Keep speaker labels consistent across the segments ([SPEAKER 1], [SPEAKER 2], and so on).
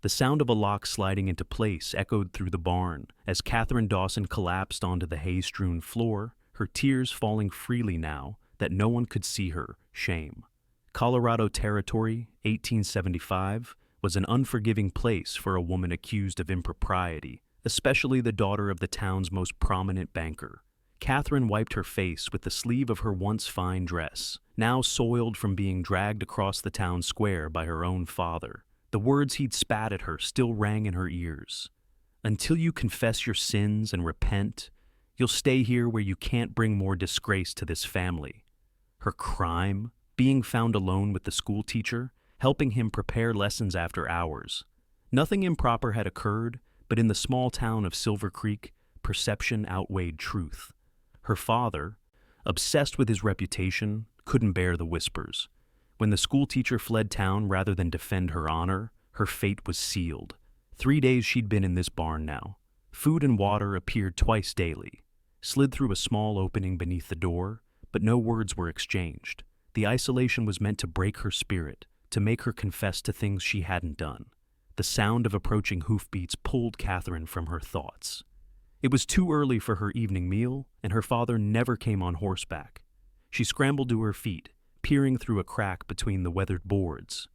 [SPEAKER 1] The sound of a lock sliding into place echoed through the barn as Catherine Dawson collapsed onto the hay-strewn floor, her tears falling freely now that no one could see her shame. Colorado Territory, 1875, was an unforgiving place for a woman accused of impropriety, especially the daughter of the town's most prominent banker. Catherine wiped her face with the sleeve of her once fine dress, now soiled from being dragged across the town square by her own father. The words he'd spat at her still rang in her ears. "Until you confess your sins and repent, you'll stay here where you can't bring more disgrace to this family." Her crime? Being found alone with the school teacher, helping him prepare lessons after hours. Nothing improper had occurred, but in the small town of Silver Creek, perception outweighed truth. Her father, obsessed with his reputation, couldn't bear the whispers. When the school teacher fled town rather than defend her honor, her fate was sealed. 3 days she'd been in this barn now. Food and water appeared twice daily, slid through a small opening beneath the door, but no words were exchanged. The isolation was meant to break her spirit, to make her confess to things she hadn't done. The sound of approaching hoofbeats pulled Catherine from her thoughts. It was too early for her evening meal, and her father never came on horseback. She scrambled to her feet, peering through a crack between the weathered boards.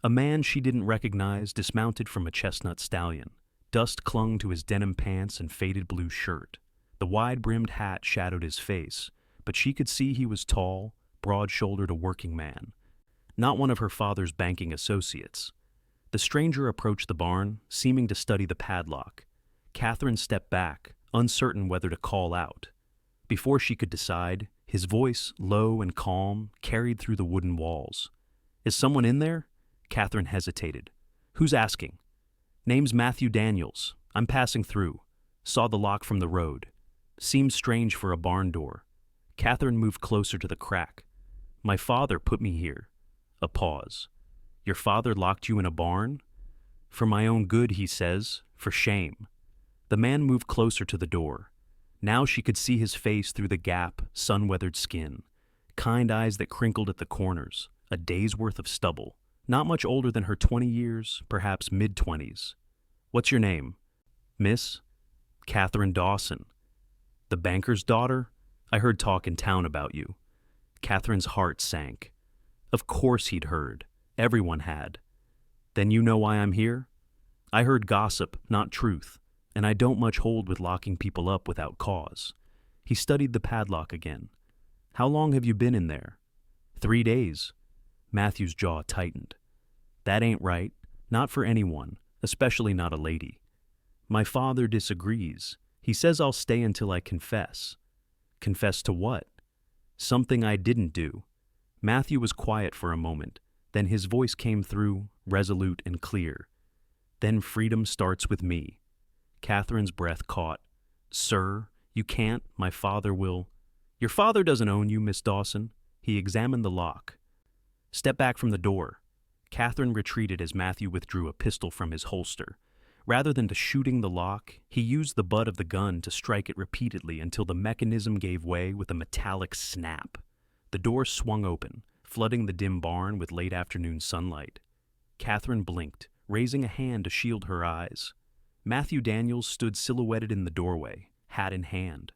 [SPEAKER 1] A man she didn't recognize dismounted from a chestnut stallion. Dust clung to his denim pants and faded blue shirt. The wide-brimmed hat shadowed his face, but she could see he was tall, broad-shouldered, a working man, not one of her father's banking associates. The stranger approached the barn, seeming to study the padlock. Catherine stepped back, uncertain whether to call out. Before she could decide, his voice, low and calm, carried through the wooden walls. "Is someone in there?" Catherine hesitated. "Who's asking?" "Name's Matthew Daniels. I'm passing through. Saw the lock from the road. Seems strange for a barn door." Catherine moved closer to the crack. "My father put me here." A pause. "Your father locked you in a barn?" "For my own good, he says. For shame." The man moved closer to the door. Now she could see his face through the gap, sun-weathered skin, kind eyes that crinkled at the corners, a day's worth of stubble. Not much older than her 20 years, perhaps mid-20s. "What's your name?" "Miss Catherine Dawson." "The banker's daughter? I heard talk in town about you." Catherine's heart sank. Of course he'd heard. Everyone had. "Then you know why I'm here?" "I heard gossip, not truth, and I don't much hold with locking people up without cause." He studied the padlock again. "How long have you been in there?" 3 days. Matthew's jaw tightened. "That ain't right. Not for anyone, especially not a lady." "My father disagrees. He says I'll stay until I confess." "Confess to what?" "Something I didn't do." Matthew was quiet for a moment. Then his voice came through, resolute and clear. "Then freedom starts with me." Catherine's breath caught. "Sir, you can't. My father will—" "Your father doesn't own you, Miss Dawson." He examined the lock. "Step back from the door." Catherine retreated as Matthew withdrew a pistol from his holster. Rather than to shooting the lock, he used the butt of the gun to strike it repeatedly until the mechanism gave way with a metallic snap. The door swung open, flooding the dim barn with late afternoon sunlight. Catherine blinked, raising a hand to shield her eyes. Matthew Daniels stood silhouetted in the doorway, hat in hand.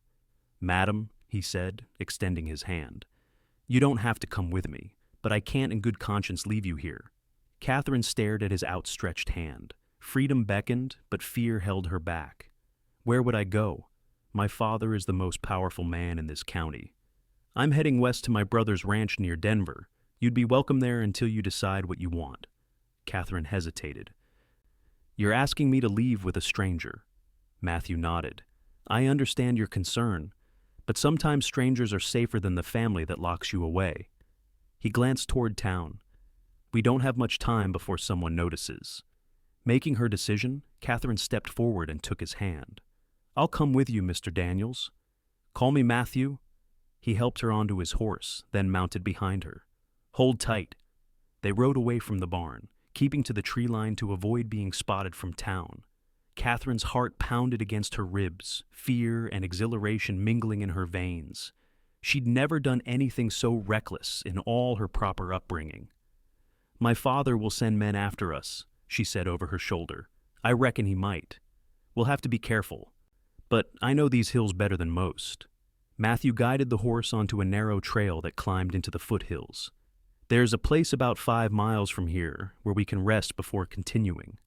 [SPEAKER 1] "Madam," he said, extending his hand, "you don't have to come with me, but I can't in good conscience leave you here." Catherine stared at his outstretched hand. Freedom beckoned, but fear held her back. "Where would I go? My father is the most powerful man in this county." "I'm heading west to my brother's ranch near Denver. You'd be welcome there until you decide what you want." Catherine hesitated. "You're asking me to leave with a stranger." Matthew nodded. "I understand your concern, but sometimes strangers are safer than the family that locks you away." He glanced toward town. "We don't have much time before someone notices." Making her decision, Catherine stepped forward and took his hand. "I'll come with you, Mr. Daniels. Call me Matthew." He helped her onto his horse, then mounted behind her. "Hold tight." They rode away from the barn, keeping to the tree line to avoid being spotted from town. Catherine's heart pounded against her ribs, fear and exhilaration mingling in her veins. She'd never done anything so reckless in all her proper upbringing. "My father will send men after us," she said over her shoulder. "I reckon he might. We'll have to be careful. But I know these hills better than most." Matthew guided the horse onto a narrow trail that climbed into the foothills. "There's a place about 5 miles from here where we can rest before continuing."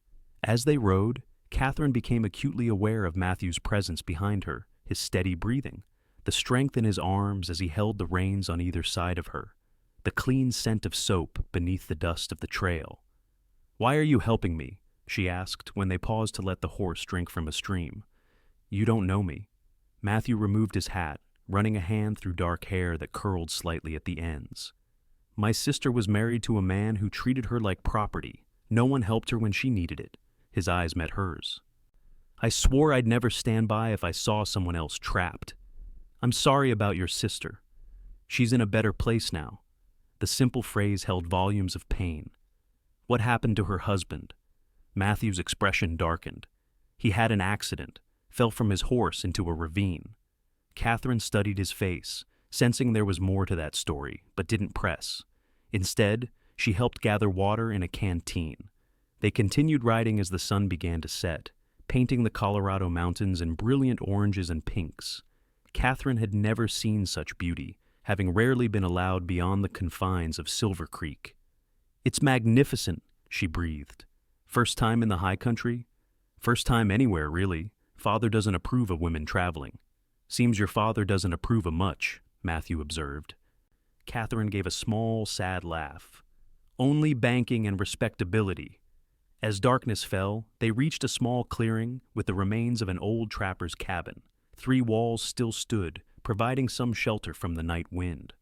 [SPEAKER 1] As they rode, Catherine became acutely aware of Matthew's presence behind her, his steady breathing, the strength in his arms as he held the reins on either side of her, the clean scent of soap beneath the dust of the trail. "Why are you helping me?" she asked when they paused to let the horse drink from a stream. "You don't know me." Matthew removed his hat, running a hand through dark hair that curled slightly at the ends. "My sister was married to a man who treated her like property. No one helped her when she needed it." His eyes met hers. "I swore I'd never stand by if I saw someone else trapped. I'm sorry about your sister. She's in a better place now." The simple phrase held volumes of pain. "What happened to her husband?" Matthew's expression darkened. "He had an accident, fell from his horse into a ravine." Catherine studied his face, sensing there was more to that story, but didn't press. Instead, she helped gather water in a canteen. They continued riding as the sun began to set, painting the Colorado mountains in brilliant oranges and pinks. Catherine had never seen such beauty, having rarely been allowed beyond the confines of Silver Creek. "It's magnificent," she breathed. "First time in the high country?" "First time anywhere, really. Father doesn't approve of women traveling." "Seems your father doesn't approve of much," Matthew observed. Catherine gave a small, sad laugh. "Only banking and respectability." As darkness fell, they reached a small clearing with the remains of an old trapper's cabin. 3 walls still stood, providing some shelter from the night wind.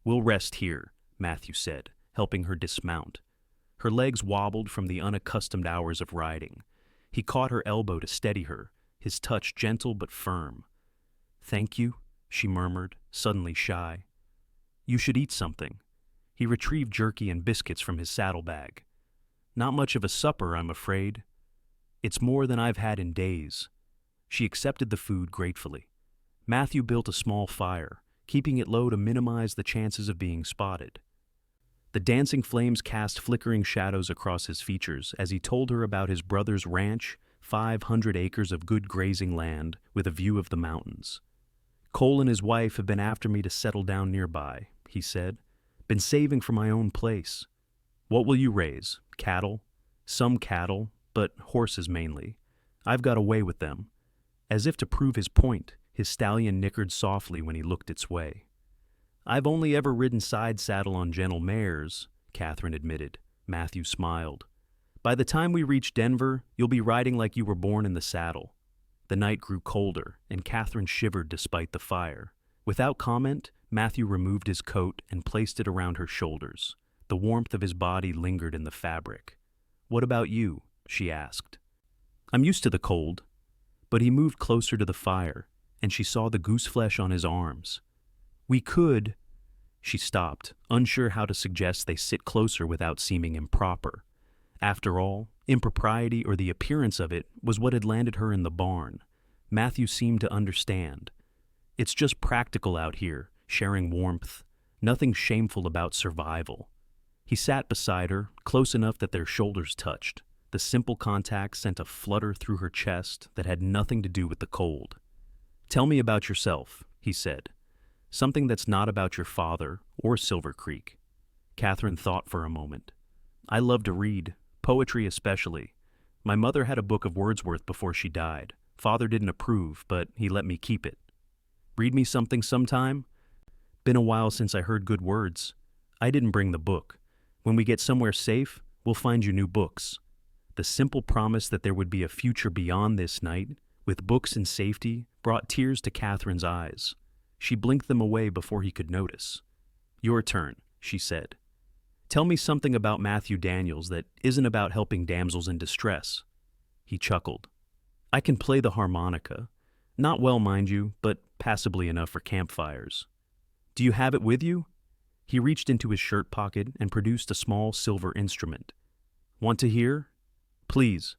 [SPEAKER 1] "We'll rest here," Matthew said, helping her dismount. Her legs wobbled from the unaccustomed hours of riding. He caught her elbow to steady her, his touch gentle but firm. "Thank you," she murmured, suddenly shy. "You should eat something." He retrieved jerky and biscuits from his saddlebag. "Not much of a supper, I'm afraid." "It's more than I've had in days." She accepted the food gratefully. Matthew built a small fire, keeping it low to minimize the chances of being spotted. The dancing flames cast flickering shadows across his features as he told her about his brother's ranch, 500 acres of good grazing land with a view of the mountains. "Cole and his wife have been after me to settle down nearby," he said. "Been saving for my own place." "What will you raise? Cattle?" "Some cattle, but horses mainly. I've got away with them." As if to prove his point, his stallion nickered softly when he looked its way. "I've only ever ridden side saddle on gentle mares," Catherine admitted. Matthew smiled. "By the time we reach Denver, you'll be riding like you were born in the saddle." The night grew colder, and Catherine shivered despite the fire. Without comment, Matthew removed his coat and placed it around her shoulders. The warmth of his body lingered in the fabric. "What about you?" she asked. "I'm used to the cold." But he moved closer to the fire, and she saw the goose flesh on his arms. "We could—" She stopped, unsure how to suggest they sit closer without seeming improper. After all, impropriety or the appearance of it was what had landed her in the barn. Matthew seemed to understand. "It's just practical out here, sharing warmth. Nothing shameful about survival." He sat beside her, close enough that their shoulders touched. The simple contact sent a flutter through her chest that had nothing to do with the cold. "Tell me about yourself," he said. "Something that's not about your father or Silver Creek." Catherine thought for a moment. "I love to read, poetry especially. My mother had a book of Wordsworth before she died. Father didn't approve, but he let me keep it." "Read me something sometime?" "Been a while since I heard good words." "I didn't bring the book. When we get somewhere safe, we'll find you new books." The simple promise that there would be a future beyond this night, with books and safety, brought tears to Catherine's eyes. She blinked them away before he could notice. "Your turn," she said. "Tell me something about Matthew Daniels that isn't about helping damsels in distress." He chuckled. "I can play the harmonica. Not well, mind you, but passably enough for campfires." "Do you have it with you?" He reached into his shirt pocket and produced a small silver instrument. "Want to hear?" "Please."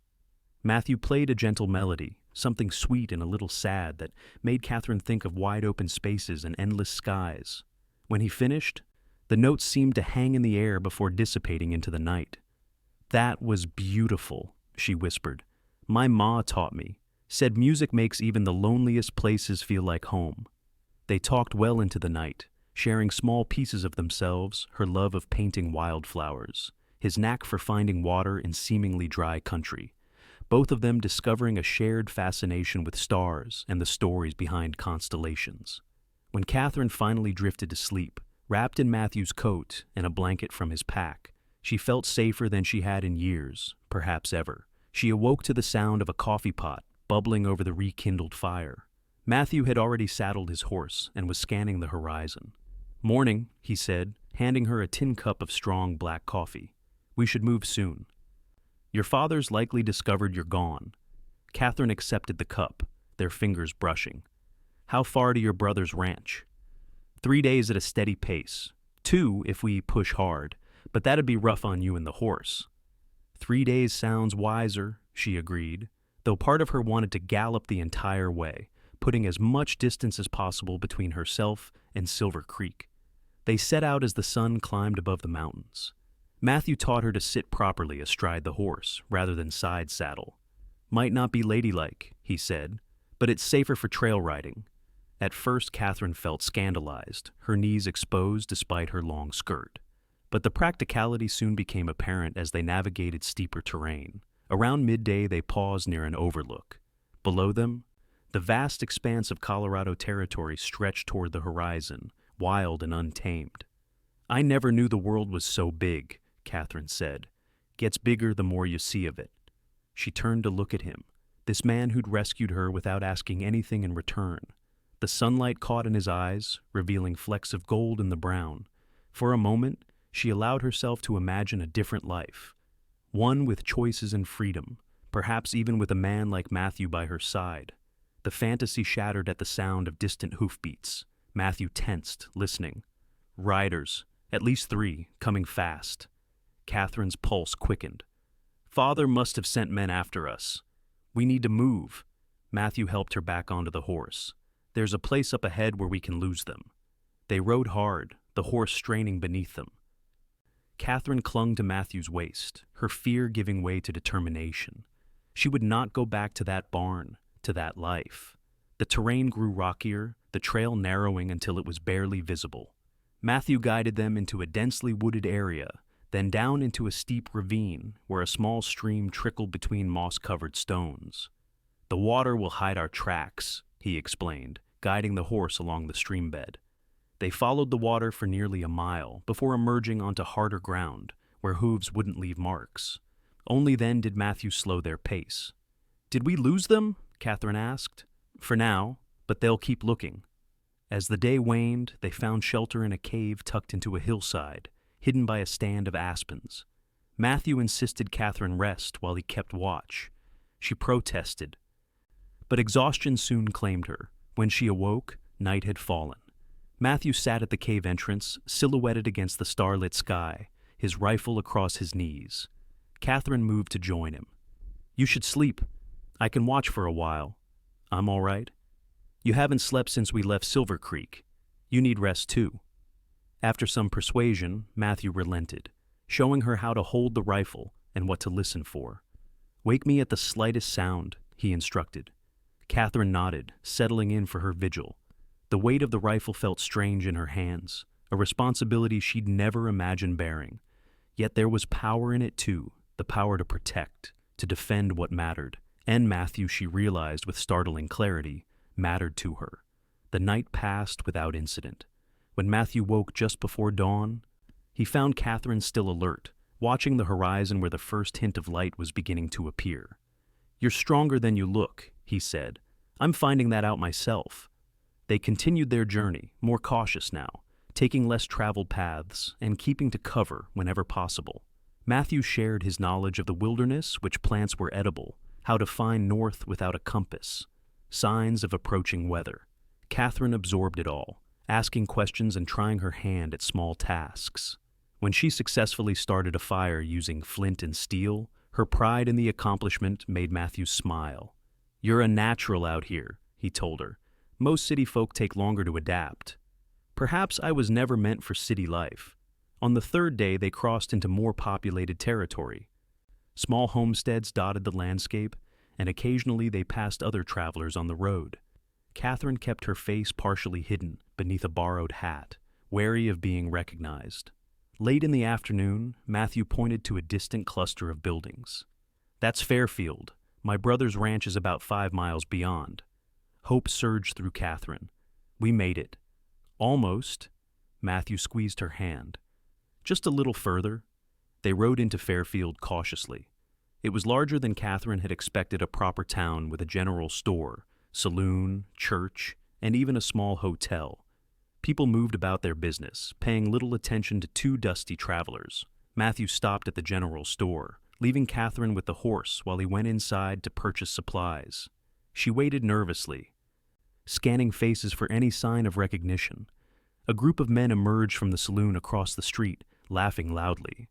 [SPEAKER 1] Matthew played a gentle melody, something sweet and a little sad that made Catherine think of wide-open spaces and endless skies. When he finished, the notes seemed to hang in the air before dissipating into the night. That was beautiful, she whispered. My ma taught me. Said music makes even the loneliest places feel like home. They talked well into the night, sharing small pieces of themselves, her love of painting wildflowers, his knack for finding water in seemingly dry country, both of them discovering a shared fascination with stars and the stories behind constellations. When Catherine finally drifted to sleep, wrapped in Matthew's coat and a blanket from his pack, she felt safer than she had in years, perhaps ever. She awoke to the sound of a coffee pot bubbling over the rekindled fire. Matthew had already saddled his horse and was scanning the horizon. Morning, he said, handing her a tin cup of strong black coffee. We should move soon. Your father's likely discovered you're gone. Catherine accepted the cup, their fingers brushing. How far to your brother's ranch? 3 days at a steady pace. 2 if we push hard, but that'd be rough on you and the horse. 3 days sounds wiser, she agreed, though part of her wanted to gallop the entire way, putting as much distance as possible between herself and Silver Creek. They set out as the sun climbed above the mountains. Matthew taught her to sit properly astride the horse, rather than side saddle. Might not be ladylike, he said, but it's safer for trail riding. At first, Catherine felt scandalized, her knees exposed despite her long skirt. But the practicality soon became apparent as they navigated steeper terrain. Around midday, they paused near an overlook. Below them, the vast expanse of Colorado territory stretched toward the horizon, wild and untamed. I never knew the world was so big, Catherine said. Gets bigger the more you see of it. She turned to look at him, this man who'd rescued her without asking anything in return. The sunlight caught in his eyes, revealing flecks of gold in the brown. For a moment, she allowed herself to imagine a different life. One with choices and freedom, perhaps even with a man like Matthew by her side. The fantasy shattered at the sound of distant hoofbeats. Matthew tensed, listening. Riders, at least 3, coming fast. Catherine's pulse quickened. Father must have sent men after us. We need to move. Matthew helped her back onto the horse. There's a place up ahead where we can lose them. They rode hard, the horse straining beneath them. Catherine clung to Matthew's waist, her fear giving way to determination. She would not go back to that barn, to that life. The terrain grew rockier, the trail narrowing until it was barely visible. Matthew guided them into a densely wooded area, then down into a steep ravine where a small stream trickled between moss-covered stones. The water will hide our tracks, he explained, guiding the horse along the stream bed. They followed the water for nearly a mile before emerging onto harder ground, where hooves wouldn't leave marks. Only then did Matthew slow their pace. Did we lose them? Catherine asked. For now, but they'll keep looking. As the day waned, they found shelter in a cave tucked into a hillside, hidden by a stand of aspens. Matthew insisted Catherine rest while he kept watch. She protested. But exhaustion soon claimed her. When she awoke, night had fallen. Matthew sat at the cave entrance, silhouetted against the starlit sky, his rifle across his knees. Catherine moved to join him. You should sleep. I can watch for a while. I'm all right. You haven't slept since we left Silver Creek. You need rest too. After some persuasion, Matthew relented, showing her how to hold the rifle and what to listen for. Wake me at the slightest sound, he instructed. Catherine nodded, settling in for her vigil. The weight of the rifle felt strange in her hands, a responsibility she'd never imagined bearing. Yet there was power in it too, the power to protect, to defend what mattered. And Matthew, she realized with startling clarity, mattered to her. The night passed without incident. When Matthew woke just before dawn, he found Catherine still alert, watching the horizon where the first hint of light was beginning to appear. You're stronger than you look, he said. I'm finding that out myself. They continued their journey, more cautious now, taking less traveled paths and keeping to cover whenever possible. Matthew shared his knowledge of the wilderness, which plants were edible, how to find north without a compass, signs of approaching weather. Catherine absorbed it all, asking questions and trying her hand at small tasks. When she successfully started a fire using flint and steel, her pride in the accomplishment made Matthew smile. You're a natural out here, he told her. Most city folk take longer to adapt. Perhaps I was never meant for city life. On the 3rd day, they crossed into more populated territory. Small homesteads dotted the landscape, and occasionally they passed other travelers on the road. Catherine kept her face partially hidden beneath a borrowed hat, wary of being recognized. Late in the afternoon, Matthew pointed to a distant cluster of buildings. "That's Fairfield. My brother's ranch is about 5 miles beyond." Hope surged through Catherine. "We made it." "Almost." Matthew squeezed her hand. "Just a little further." They rode into Fairfield cautiously. It was larger than Catherine had expected a proper town with a general store, saloon, church, and even a small hotel. People moved about their business, paying little attention to 2 dusty travelers. Matthew stopped at the general store, leaving Catherine with the horse while he went inside to purchase supplies. She waited nervously, scanning faces for any sign of recognition. A group of men emerged from the saloon across the street, laughing loudly.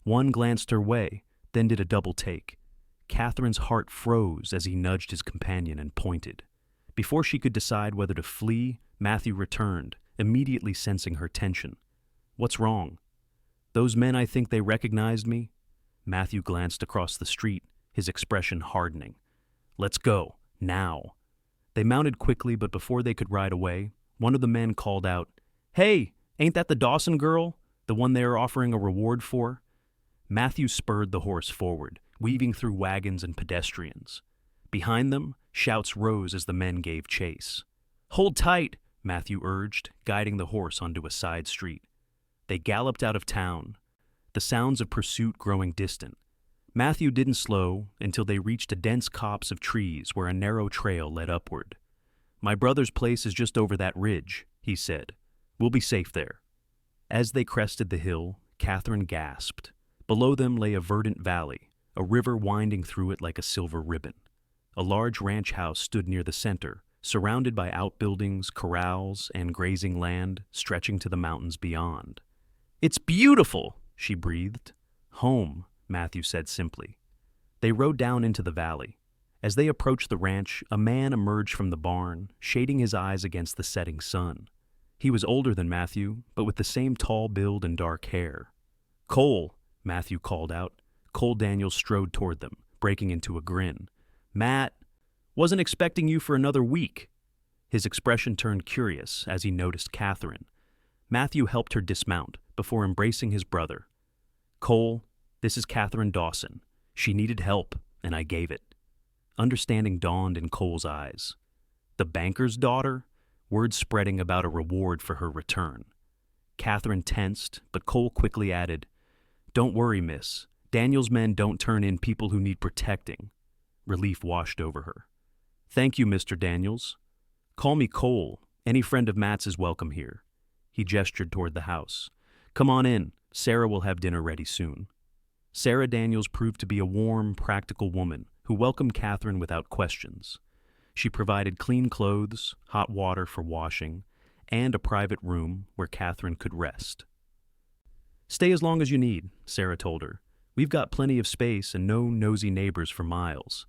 [SPEAKER 1] One glanced her way, then did a double take. Catherine's heart froze as he nudged his companion and pointed. Before she could decide whether to flee, Matthew returned, immediately sensing her tension. "What's wrong?" "Those men, I think they recognized me." Matthew glanced across the street, his expression hardening. "Let's go, now." They mounted quickly, but before they could ride away, one of the men called out, "Hey, ain't that the Dawson girl? The one they are offering a reward for?" Matthew spurred the horse forward, weaving through wagons and pedestrians. Behind them, shouts rose as the men gave chase. "Hold tight," Matthew urged, guiding the horse onto a side street. They galloped out of town, the sounds of pursuit growing distant. Matthew didn't slow until they reached a dense copse of trees where a narrow trail led upward. "My brother's place is just over that ridge," he said. "We'll be safe there." As they crested the hill, Catherine gasped. Below them lay a verdant valley, a river winding through it like a silver ribbon. A large ranch house stood near the center, surrounded by outbuildings, corrals, and grazing land stretching to the mountains beyond. "It's beautiful," she breathed. "Home," Matthew said simply. They rode down into the valley. As they approached the ranch, a man emerged from the barn, shading his eyes against the setting sun. He was older than Matthew, but with the same tall build and dark hair. "Cole," Matthew called out. Cole Daniels strode toward them, breaking into a grin. "Matt, wasn't expecting you for another week." His expression turned curious as he noticed Catherine. Matthew helped her dismount before embracing his brother. "Cole, this is Catherine Dawson. She needed help, and I gave it." Understanding dawned in Cole's eyes. The banker's daughter? Word spreading about a reward for her return. Catherine tensed, but Cole quickly added, "Don't worry, miss. Daniel's men don't turn in people who need protecting." Relief washed over her. "Thank you, Mr. Daniels. Call me Cole. Any friend of Matt's is welcome here." He gestured toward the house. "Come on in. Sarah will have dinner ready soon." Sarah Daniels proved to be a warm, practical woman who welcomed Catherine without questions. She provided clean clothes, hot water for washing, and a private room where Catherine could rest. "Stay as long as you need," Sarah told her. "We've got plenty of space and no nosy neighbors for miles."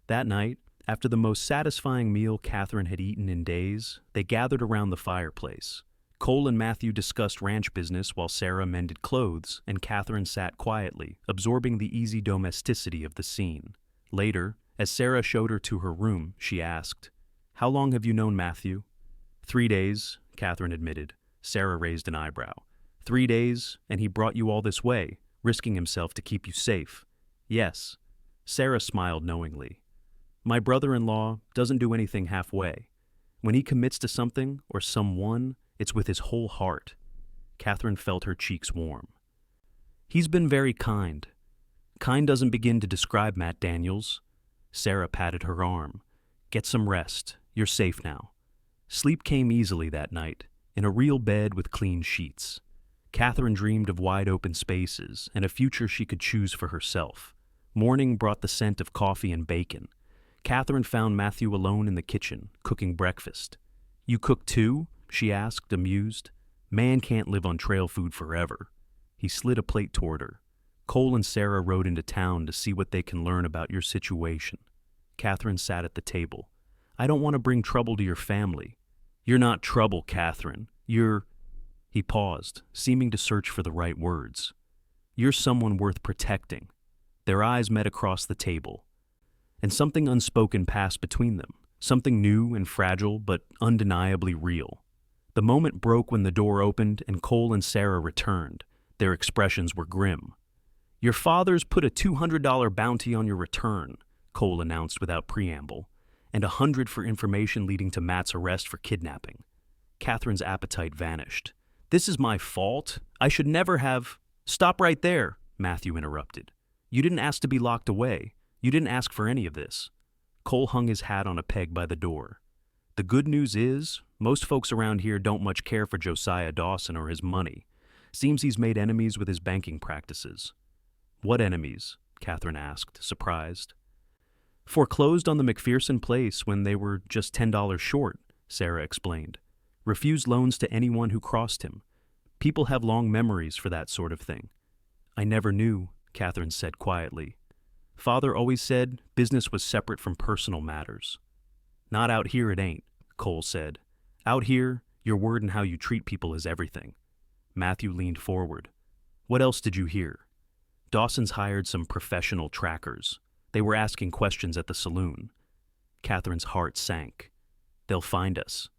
[SPEAKER 1] That night, after the most satisfying meal Catherine had eaten in days, they gathered around the fireplace. Cole and Matthew discussed ranch business while Sarah mended clothes, and Catherine sat quietly, absorbing the easy domesticity of the scene. Later, as Sarah showed her to her room, she asked, "How long have you known Matthew?" 3 days, Catherine admitted. Sarah raised an eyebrow. 3 days, and he brought you all this way, risking himself to keep you safe." "Yes." Sarah smiled knowingly. "My brother-in-law doesn't do anything halfway. When he commits to something or someone, it's with his whole heart." Catherine felt her cheeks warm. "He's been very kind. Kind doesn't begin to describe Matt Daniels." Sarah patted her arm. "Get some rest. You're safe now." Sleep came easily that night, in a real bed with clean sheets. Catherine dreamed of wide-open spaces and a future she could choose for herself. Morning brought the scent of coffee and bacon. Catherine found Matthew alone in the kitchen, cooking breakfast. "You cook too?" she asked, amused. "Man can't live on trail food forever." He slid a plate toward her. "Cole and Sarah rode into town to see what they can learn about your situation." Catherine sat at the table. "I don't want to bring trouble to your family." "You're not trouble, Catherine. You're—" He paused, seeming to search for the right words. "You're someone worth protecting." Their eyes met across the table, and something unspoken passed between them, something new and fragile but undeniably real. The moment broke when the door opened and Cole and Sarah returned. Their expressions were grim. "Your father's put a $200 bounty on your return," Cole announced without preamble, "and $100 for information leading to Matt's arrest for kidnapping." Catherine's appetite vanished. "This is my fault. I should never have—" "Stop right there," Matthew interrupted. "You didn't ask to be locked away. You didn't ask for any of this." Cole hung his hat on a peg by the door. "The good news is, most folks around here don't much care for Josiah Dawson or his money. Seems he's made enemies with his banking practices." "What enemies?" Catherine asked, surprised. "Foreclosed on the McPherson place when they were just $10 short," Sarah explained. "Refused loans to anyone who crossed him. People have long memories for that sort of thing." "I never knew," Catherine said quietly. "Father always said business was separate from personal matters." "Not out here it ain't," Cole said. "Out here, your word and how you treat people is everything." Matthew leaned forward. "What else did you hear?" "Dawson's hired some professional trackers. They were asking questions at the saloon." Catherine's heart sank. "They'll find us."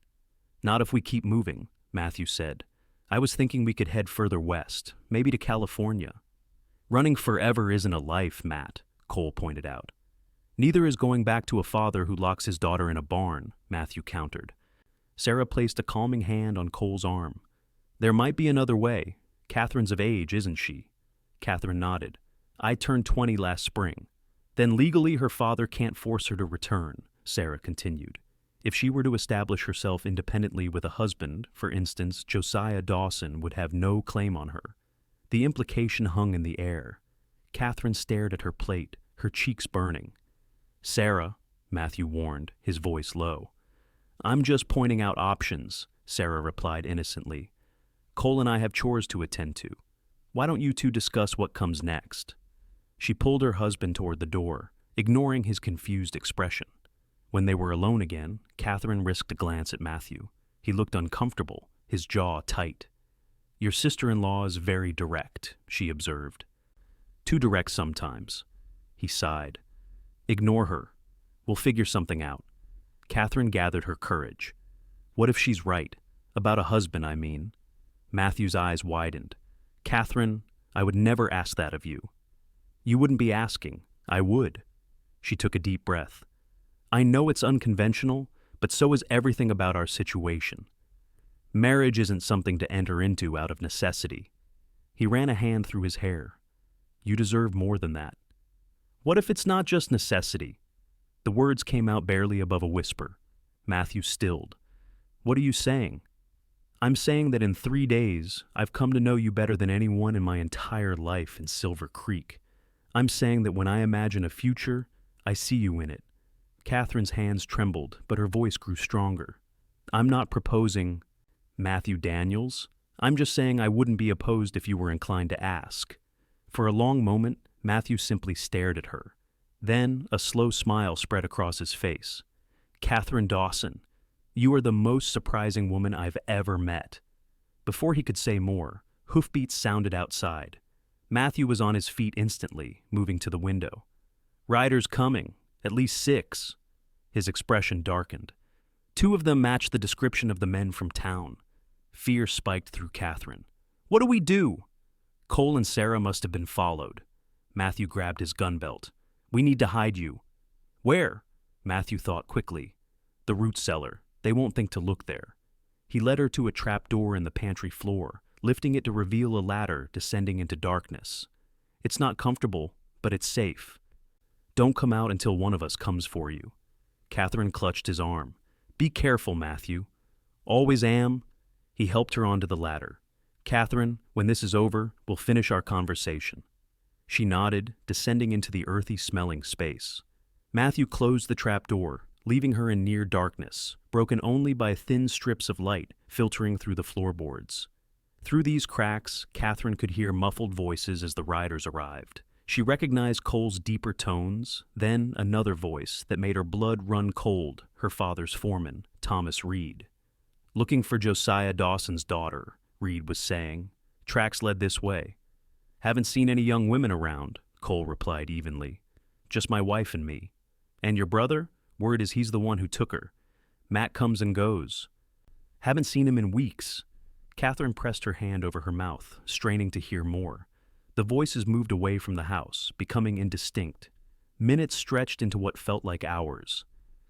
[SPEAKER 1] "Not if we keep moving," Matthew said. "I was thinking we could head further west, maybe to California." "Running forever isn't a life, Matt," Cole pointed out. "Neither is going back to a father who locks his daughter in a barn," Matthew countered. Sarah placed a calming hand on Cole's arm. "There might be another way. Catherine's of age, isn't she?" Catherine nodded. "I turned 20 last spring." "Then legally her father can't force her to return," Sarah continued. "If she were to establish herself independently with a husband, for instance, Josiah Dawson would have no claim on her." The implication hung in the air. Catherine stared at her plate, her cheeks burning. "Sarah," Matthew warned, his voice low. "I'm just pointing out options," Sarah replied innocently. "Cole and I have chores to attend to. Why don't you two discuss what comes next?" She pulled her husband toward the door, ignoring his confused expression. When they were alone again, Catherine risked a glance at Matthew. He looked uncomfortable, his jaw tight. "Your sister-in-law is very direct," she observed. "Too direct sometimes." He sighed. "Ignore her. We'll figure something out." Catherine gathered her courage. "What if she's right? About a husband, I mean." Matthew's eyes widened. "Catherine, I would never ask that of you." "You wouldn't be asking. I would." She took a deep breath. "I know it's unconventional, but so is everything about our situation. Marriage isn't something to enter into out of necessity." He ran a hand through his hair. "You deserve more than that." "What if it's not just necessity?" The words came out barely above a whisper. Matthew stilled. "What are you saying?" "I'm saying that in 3 days, I've come to know you better than anyone in my entire life in Silver Creek. I'm saying that when I imagine a future, I see you in it." Catherine's hands trembled, but her voice grew stronger. "I'm not proposing Matthew Daniels. I'm just saying I wouldn't be opposed if you were inclined to ask." For a long moment, Matthew simply stared at her. Then a slow smile spread across his face. "Catherine Dawson, you are the most surprising woman I've ever met." Before he could say more, hoofbeats sounded outside. Matthew was on his feet instantly, moving to the window. "Riders coming, at least 6. His expression darkened. 2 of them matched the description of the men from town. Fear spiked through Catherine. "What do we do?" Cole and Sarah must have been followed. Matthew grabbed his gun belt. "We need to hide you." "Where?" Matthew thought quickly. "The root cellar. They won't think to look there." He led her to a trap door in the pantry floor, lifting it to reveal a ladder descending into darkness. "It's not comfortable, but it's safe. Don't come out until one of us comes for you." Catherine clutched his arm. "Be careful, Matthew." "Always am." He helped her onto the ladder. "Catherine, when this is over, we'll finish our conversation." She nodded, descending into the earthy-smelling space. Matthew closed the trap door, leaving her in near darkness, broken only by thin strips of light filtering through the floorboards. Through these cracks, Catherine could hear muffled voices as the riders arrived. She recognized Cole's deeper tones, then another voice that made her blood run cold, her father's foreman, Thomas Reed. "Looking for Josiah Dawson's daughter," Reed was saying. "Tracks led this way." "Haven't seen any young women around," Cole replied evenly. Just my wife and me. And your brother? Word is he's the one who took her. Matt comes and goes. Haven't seen him in weeks. Catherine pressed her hand over her mouth, straining to hear more. The voices moved away from the house, becoming indistinct. Minutes stretched into what felt like hours.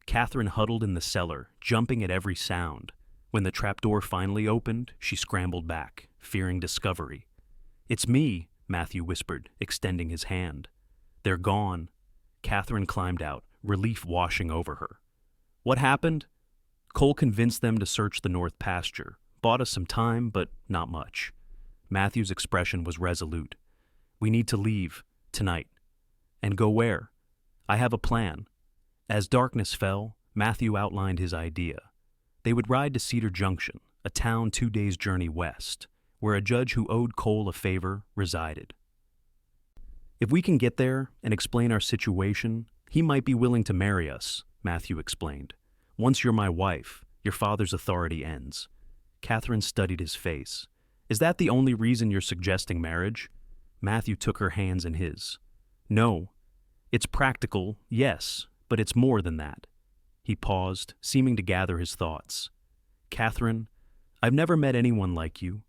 [SPEAKER 1] Catherine huddled in the cellar, jumping at every sound. When the trapdoor finally opened, she scrambled back, fearing discovery. It's me, Matthew whispered, extending his hand. They're gone. Catherine climbed out, relief washing over her. What happened? Cole convinced them to search the north pasture, bought us some time, but not much. Matthew's expression was resolute. We need to leave, tonight. And go where? I have a plan. As darkness fell, Matthew outlined his idea. They would ride to Cedar Junction, a town 2 days' journey west, where a judge who owed Cole a favor resided. If we can get there and explain our situation, he might be willing to marry us, Matthew explained. Once you're my wife, your father's authority ends. Catherine studied his face. Is that the only reason you're suggesting marriage? Matthew took her hands in his. No. It's practical, yes, but it's more than that. He paused, seeming to gather his thoughts. Catherine, I've never met anyone like you.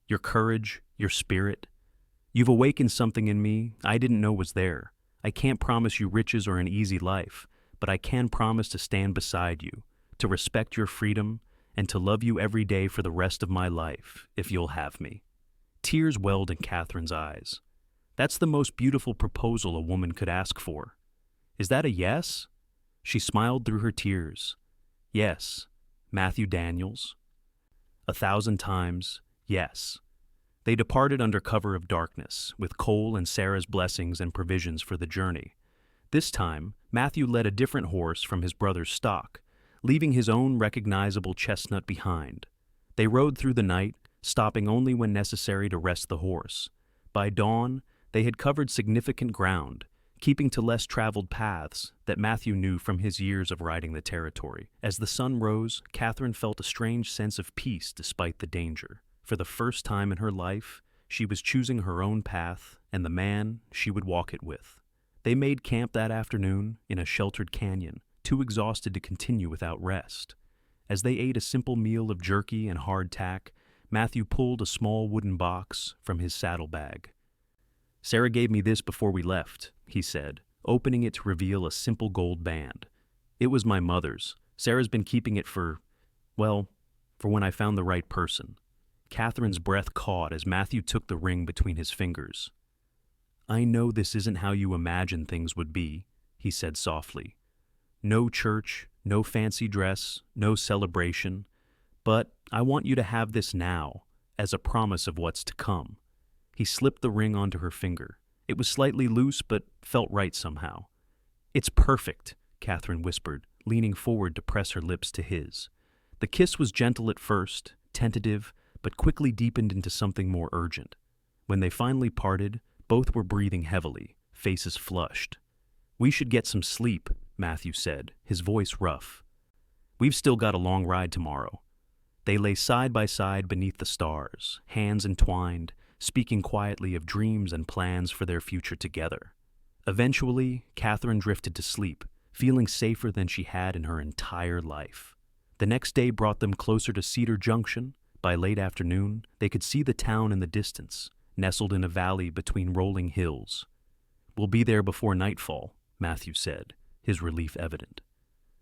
[SPEAKER 1] Your courage, your spirit. You've awakened something in me I didn't know was there. I can't promise you riches or an easy life, but I can promise to stand beside you, to respect your freedom, and to love you every day for the rest of my life, if you'll have me. Tears welled in Catherine's eyes. That's the most beautiful proposal a woman could ask for. Is that a yes? She smiled through her tears. Yes, Matthew Daniels. 1,000 times, yes. They departed under cover of darkness, with Cole and Sarah's blessings and provisions for the journey. This time, Matthew led a different horse from his brother's stock, leaving his own recognizable chestnut behind. They rode through the night, stopping only when necessary to rest the horse. By dawn, they had covered significant ground, keeping to less traveled paths that Matthew knew from his years of riding the territory. As the sun rose, Catherine felt a strange sense of peace despite the danger. For the first time in her life, she was choosing her own path and the man she would walk it with. They made camp that afternoon in a sheltered canyon, too exhausted to continue without rest. As they ate a simple meal of jerky and hardtack, Matthew pulled a small wooden box from his saddlebag. Sarah gave me this before we left, he said, opening it to reveal a simple gold band. It was my mother's. Sarah's been keeping it for when I found the right person. Catherine's breath caught as Matthew took the ring between his fingers. I know this isn't how you imagine things would be, he said softly. No church, no fancy dress, no celebration, but I want you to have this now, as a promise of what's to come. He slipped the ring onto her finger. It was slightly loose, but felt right somehow. It's perfect, Catherine whispered, leaning forward to press her lips to his. The kiss was gentle at first, tentative, but quickly deepened into something more urgent. When they finally parted, both were breathing heavily, faces flushed. We should get some sleep, Matthew said, his voice rough. We've still got a long ride tomorrow. They lay side by side beneath the stars, hands entwined, speaking quietly of dreams and plans for their future together. Eventually, Catherine drifted to sleep, feeling safer than she had in her entire life. The next day brought them closer to Cedar Junction. By late afternoon, they could see the town in the distance, nestled in a valley between rolling hills. We'll be there before nightfall, Matthew said, his relief evident.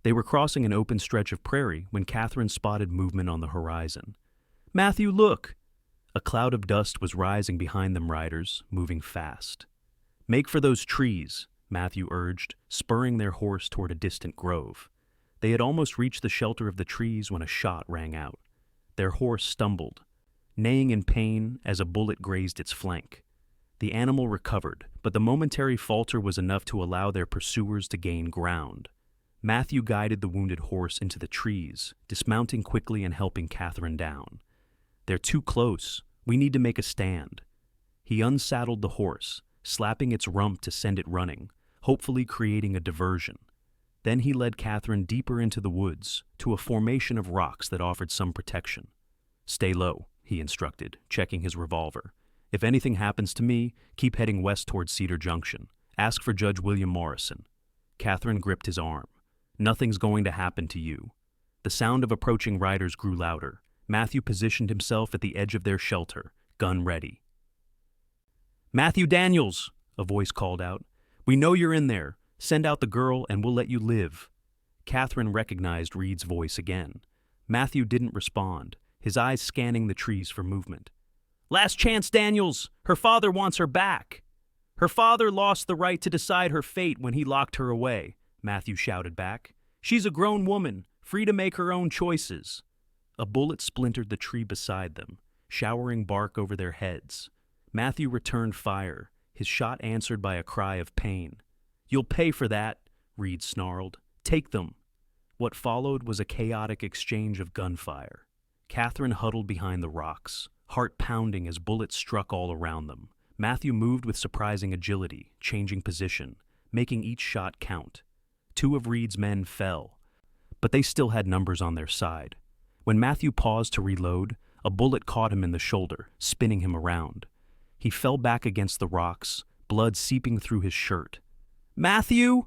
[SPEAKER 1] They were crossing an open stretch of prairie when Catherine spotted movement on the horizon. Matthew, look! A cloud of dust was rising behind them riders, moving fast. Make for those trees, Matthew urged, spurring their horse toward a distant grove. They had almost reached the shelter of the trees when a shot rang out. Their horse stumbled, neighing in pain as a bullet grazed its flank. The animal recovered, but the momentary falter was enough to allow their pursuers to gain ground. Matthew guided the wounded horse into the trees, dismounting quickly and helping Catherine down. They're too close. We need to make a stand. He unsaddled the horse, slapping its rump to send it running, hopefully creating a diversion. Then he led Catherine deeper into the woods, to a formation of rocks that offered some protection. Stay low, he instructed, checking his revolver. If anything happens to me, keep heading west towards Cedar Junction. Ask for Judge William Morrison." Catherine gripped his arm. "Nothing's going to happen to you." The sound of approaching riders grew louder. Matthew positioned himself at the edge of their shelter, gun ready. "Matthew Daniels," a voice called out. "We know you're in there. Send out the girl and we'll let you live." Catherine recognized Reed's voice again. Matthew didn't respond, his eyes scanning the trees for movement. "Last chance, Daniels! Her father wants her back!" "Her father lost the right to decide her fate when he locked her away," Matthew shouted back. "She's a grown woman, free to make her own choices." A bullet splintered the tree beside them, showering bark over their heads. Matthew returned fire, his shot answered by a cry of pain. "You'll pay for that," Reed snarled. "Take them." What followed was a chaotic exchange of gunfire. Catherine huddled behind the rocks, heart pounding as bullets struck all around them. Matthew moved with surprising agility, changing position, making each shot count. 2 of Reed's men fell, but they still had numbers on their side. When Matthew paused to reload, a bullet caught him in the shoulder, spinning him around. He fell back against the rocks, blood seeping through his shirt. "Matthew!"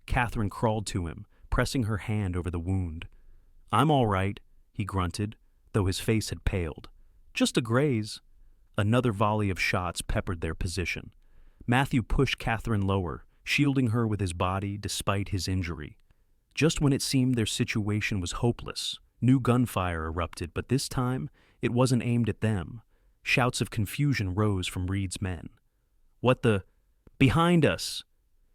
[SPEAKER 1] Catherine crawled to him, pressing her hand over the wound. "I'm all right," he grunted, though his face had paled. "Just a graze." Another volley of shots peppered their position. Matthew pushed Catherine lower, shielding her with his body despite his injury. Just when it seemed their situation was hopeless, new gunfire erupted, but this time it wasn't aimed at them. Shouts of confusion rose from Reed's men. "What the—" "Behind us!"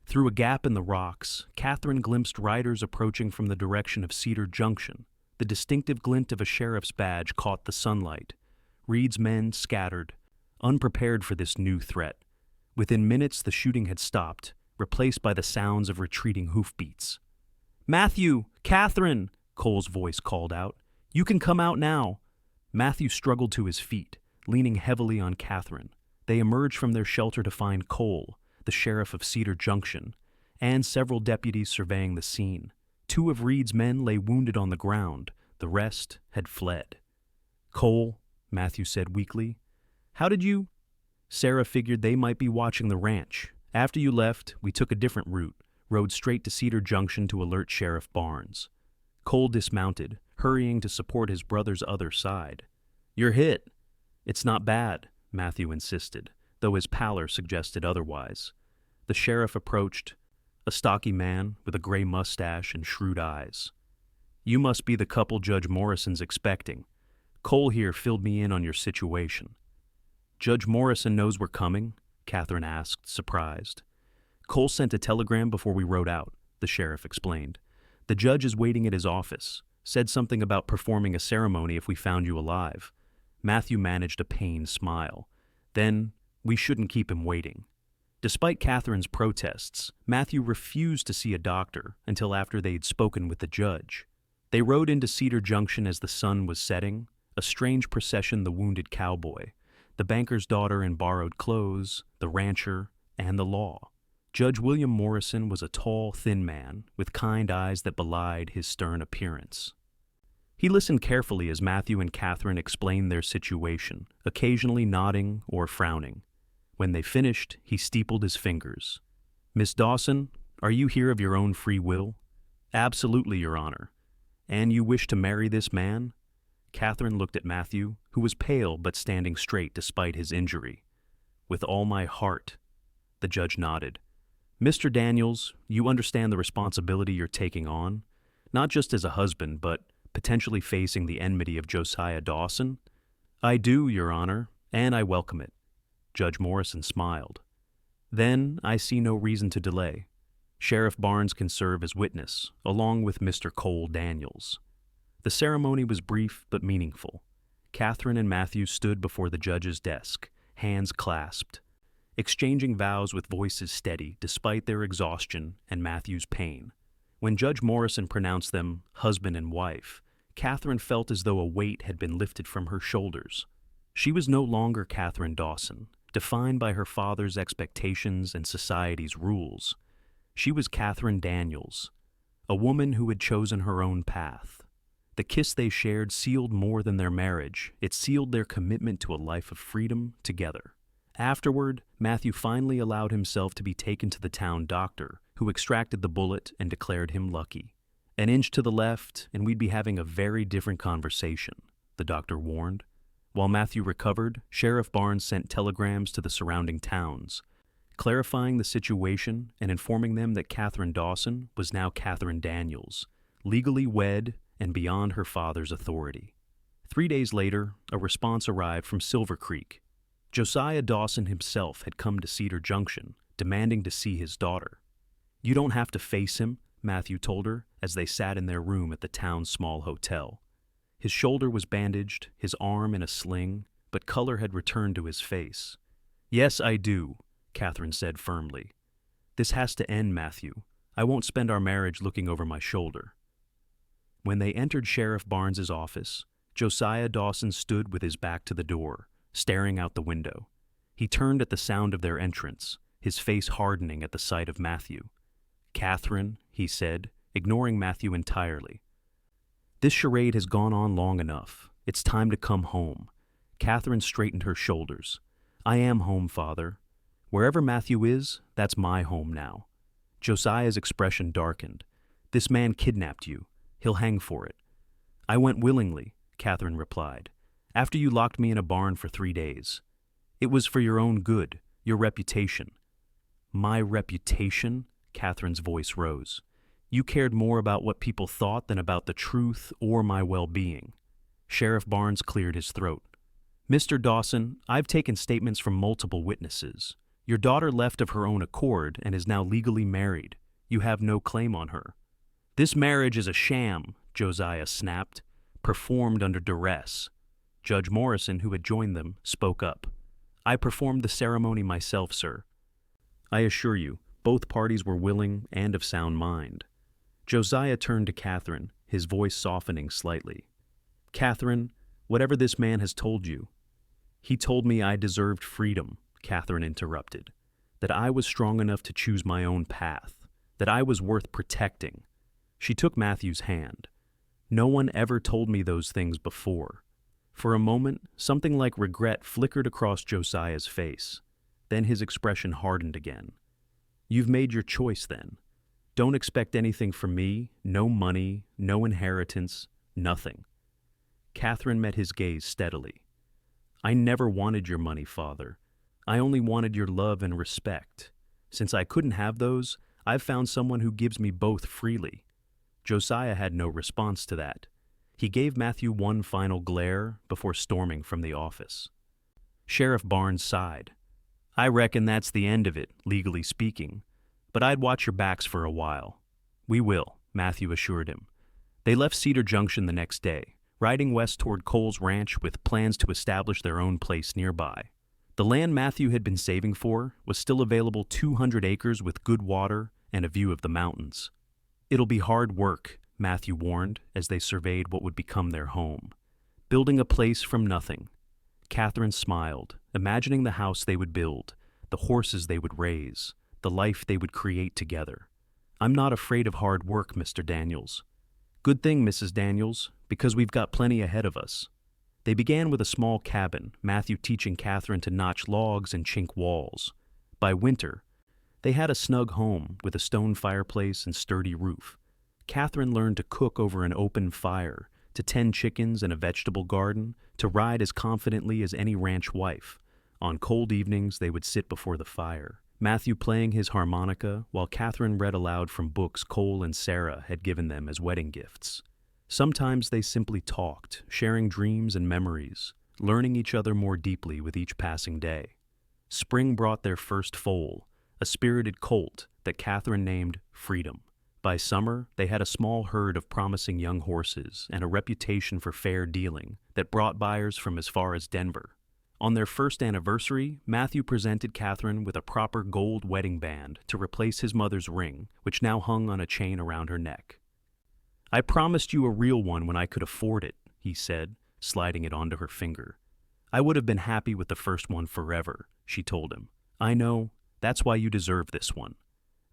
[SPEAKER 1] Through a gap in the rocks, Catherine glimpsed riders approaching from the direction of Cedar Junction. The distinctive glint of a sheriff's badge caught the sunlight. Reed's men scattered, unprepared for this new threat. Within minutes, the shooting had stopped, replaced by the sounds of retreating hoofbeats. "Matthew! Catherine!" Cole's voice called out. "You can come out now." Matthew struggled to his feet, leaning heavily on Catherine. They emerged from their shelter to find Cole, the sheriff of Cedar Junction, and several deputies surveying the scene. 2 of Reed's men lay wounded on the ground. The rest had fled. "Cole," Matthew said weakly, "how did you—" "Sarah figured they might be watching the ranch. After you left, we took a different route, rode straight to Cedar Junction to alert Sheriff Barnes." Cole dismounted, hurrying to support his brother's other side. "You're hit." "It's not bad," Matthew insisted, though his pallor suggested otherwise. The sheriff approached, a stocky man with a gray mustache and shrewd eyes. "You must be the couple Judge Morrison's expecting. Cole here filled me in on your situation." "Judge Morrison knows we're coming?" Catherine asked, surprised. "Cole sent a telegram before we rode out," the sheriff explained. "The judge is waiting at his office. Said something about performing a ceremony if we found you alive." Matthew managed a pained smile. "Then we shouldn't keep him waiting." Despite Catherine's protests, Matthew refused to see a doctor until after they'd spoken with the judge. They rode into Cedar Junction as the sun was setting, a strange procession, the wounded cowboy, the banker's daughter in borrowed clothes, the rancher, and the law. Judge William Morrison was a tall, thin man with kind eyes that belied his stern appearance. He listened carefully as Matthew and Catherine explained their situation, occasionally nodding or frowning. When they finished, he steepled his fingers. "Miss Dawson, are you here of your own free will?" "Absolutely, Your Honor." "And you wish to marry this man?" Catherine looked at Matthew, who was pale but standing straight despite his injury. "With all my heart." The judge nodded. "Mr. Daniels, you understand the responsibility you're taking on, not just as a husband, but potentially facing the enmity of Josiah Dawson?" "I do, Your Honor, and I welcome it." Judge Morrison smiled. "Then I see no reason to delay. Sheriff Barnes can serve as witness, along with Mr. Cole Daniels." The ceremony was brief but meaningful. Catherine and Matthew stood before the judge's desk, hands clasped, exchanging vows with voices steady despite their exhaustion and Matthew's pain. When Judge Morrison pronounced them husband and wife, Catherine felt as though a weight had been lifted from her shoulders. She was no longer Catherine Dawson, defined by her father's expectations and society's rules. She was Catherine Daniels, a woman who had chosen her own path. The kiss they shared sealed more than their marriage. It sealed their commitment to a life of freedom together. Afterward, Matthew finally allowed himself to be taken to the town doctor, who extracted the bullet and declared him lucky. An inch to the left, and we'd be having a very different conversation, the doctor warned. While Matthew recovered, Sheriff Barnes sent telegrams to the surrounding towns, clarifying the situation and informing them that Catherine Dawson was now Catherine Daniels, legally wed and beyond her father's authority. 3 days later, a response arrived from Silver Creek. Josiah Dawson himself had come to Cedar Junction, demanding to see his daughter. "You don't have to face him," Matthew told her as they sat in their room at the town's small hotel. His shoulder was bandaged, his arm in a sling, but color had returned to his face. "Yes, I do," Catherine said firmly. "This has to end, Matthew. I won't spend our marriage looking over my shoulder." When they entered Sheriff Barnes's office, Josiah Dawson stood with his back to the door, staring out the window. He turned at the sound of their entrance, his face hardening at the sight of Matthew. "Catherine," he said, ignoring Matthew entirely. "This charade has gone on long enough. It's time to come home." Catherine straightened her shoulders. "I am home, Father. Wherever Matthew is, that's my home now." Josiah's expression darkened. "This man kidnapped you. He'll hang for it." "I went willingly," Catherine replied, "after you locked me in a barn for 3 days. It was for your own good, your reputation." "My reputation?" Catherine's voice rose. "You cared more about what people thought than about the truth or my well-being." Sheriff Barnes cleared his throat. "Mr. Dawson, I've taken statements from multiple witnesses. Your daughter left of her own accord and is now legally married. You have no claim on her." "This marriage is a sham," Josiah snapped, "performed under duress." Judge Morrison, who had joined them, spoke up. "I performed the ceremony myself, sir." "I assure you, both parties were willing and of sound mind." Josiah turned to Catherine, his voice softening slightly. "Catherine, whatever this man has told you—" "He told me I deserved freedom," Catherine interrupted, "that I was strong enough to choose my own path, that I was worth protecting." She took Matthew's hand. "No one ever told me those things before." For a moment, something like regret flickered across Josiah's face. Then his expression hardened again. "You've made your choice then. Don't expect anything from me, no money, no inheritance, nothing." Catherine met his gaze steadily. "I never wanted your money, Father. I only wanted your love and respect. Since I couldn't have those, I've found someone who gives me both freely." Josiah had no response to that. He gave Matthew one final glare before storming from the office. Sheriff Barnes sighed. "I reckon that's the end of it, legally speaking. But I'd watch your backs for a while." "We will," Matthew assured him. They left Cedar Junction the next day, riding west toward Cole's ranch with plans to establish their own place nearby. The land Matthew had been saving for was still available, 200 acres with good water and a view of the mountains. "It'll be hard work," Matthew warned as they surveyed what would become their home. "Building a place from nothing." Catherine smiled, imagining the house they would build, the horses they would raise, the life they would create together. "I'm not afraid of hard work, Mr. Daniels." "Good thing, Mrs. Daniels, because we've got plenty ahead of us." They began with a small cabin, Matthew teaching Catherine to notch logs and chink walls. By winter, they had a snug home with a stone fireplace and sturdy roof. Catherine learned to cook over an open fire, to tend chickens in a vegetable garden, to ride as confidently as any ranch wife. On cold evenings, they would sit before the fire, Matthew playing his harmonica while Catherine read aloud from books Cole and Sarah had given them as wedding gifts. Sometimes they simply talked, sharing dreams and memories, learning each other more deeply with each passing day. Spring brought their first foal, a spirited colt that Catherine named Freedom. By summer, they had a small herd of promising young horses and a reputation for fair dealing that brought buyers from as far as Denver. On their first anniversary, Matthew presented Catherine with a proper gold wedding band to replace his mother's ring, which now hung on a chain around her neck. "I promised you a real one when I could afford it," he said, sliding it onto her finger. "I would have been happy with the first one forever," she told him. "I know. That's why you deserve this one."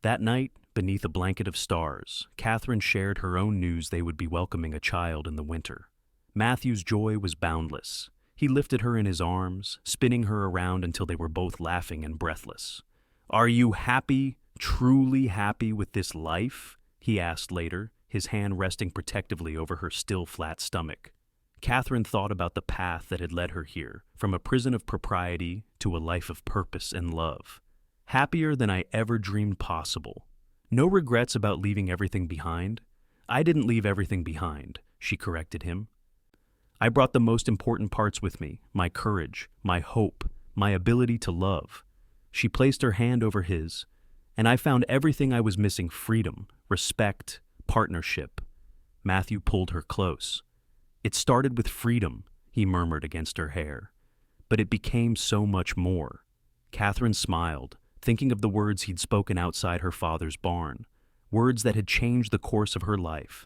[SPEAKER 1] That night, beneath a blanket of stars, Catherine shared her own news they would be welcoming a child in the winter. Matthew's joy was boundless. He lifted her in his arms, spinning her around until they were both laughing and breathless. "Are you happy, truly happy with this life?" he asked later, his hand resting protectively over her still flat stomach. Catherine thought about the path that had led her here, from a prison of propriety to a life of purpose and love. Happier than I ever dreamed possible. No regrets about leaving everything behind. I didn't leave everything behind, she corrected him. I brought the most important parts with me, my courage, my hope, my ability to love. She placed her hand over his, and I found everything I was missing: freedom, respect, partnership. Matthew pulled her close. "It started with freedom," he murmured against her hair. "But it became so much more." Catherine smiled, thinking of the words he'd spoken outside her father's barn, words that had changed the course of her life.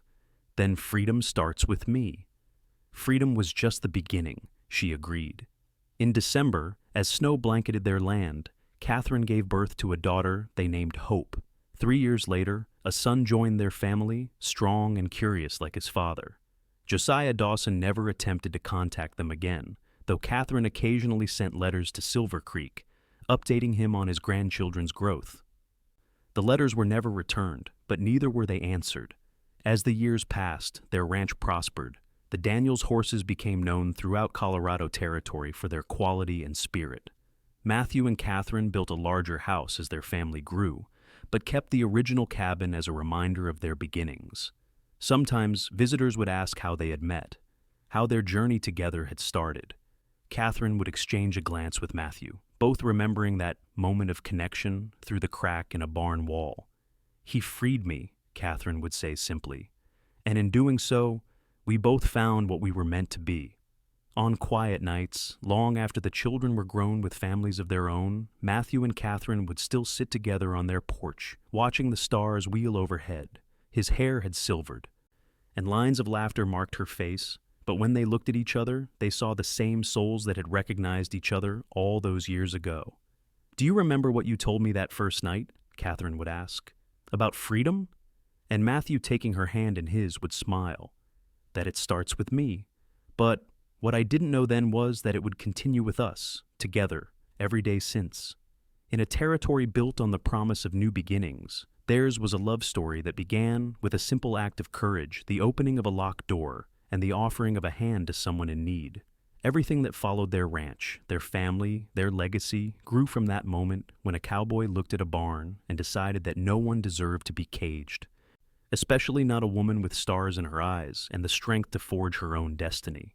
[SPEAKER 1] "Then freedom starts with me." Freedom was just the beginning, she agreed. In December, as snow blanketed their land, Catherine gave birth to a daughter they named Hope. 3 years later, a son joined their family, strong and curious like his father. Josiah Dawson never attempted to contact them again, though Catherine occasionally sent letters to Silver Creek, updating him on his grandchildren's growth. The letters were never returned, but neither were they answered. As the years passed, their ranch prospered. The Daniels horses became known throughout Colorado Territory for their quality and spirit. Matthew and Catherine built a larger house as their family grew, but kept the original cabin as a reminder of their beginnings. Sometimes visitors would ask how they had met, how their journey together had started. Catherine would exchange a glance with Matthew, both remembering that moment of connection through the crack in a barn wall. "He freed me," Catherine would say simply, "and in doing so, we both found what we were meant to be." On quiet nights, long after the children were grown with families of their own, Matthew and Catherine would still sit together on their porch, watching the stars wheel overhead. His hair had silvered, and lines of laughter marked her face, but when they looked at each other, they saw the same souls that had recognized each other all those years ago. "Do you remember what you told me that first night?" Catherine would ask. "About freedom?" And Matthew, taking her hand in his, would smile. "That it starts with me. But what I didn't know then was that it would continue with us, together, every day since." In a territory built on the promise of new beginnings, theirs was a love story that began with a simple act of courage, the opening of a locked door, and the offering of a hand to someone in need. Everything that followed their ranch, their family, their legacy, grew from that moment when a cowboy looked at a barn and decided that no one deserved to be caged, especially not a woman with stars in her eyes and the strength to forge her own destiny.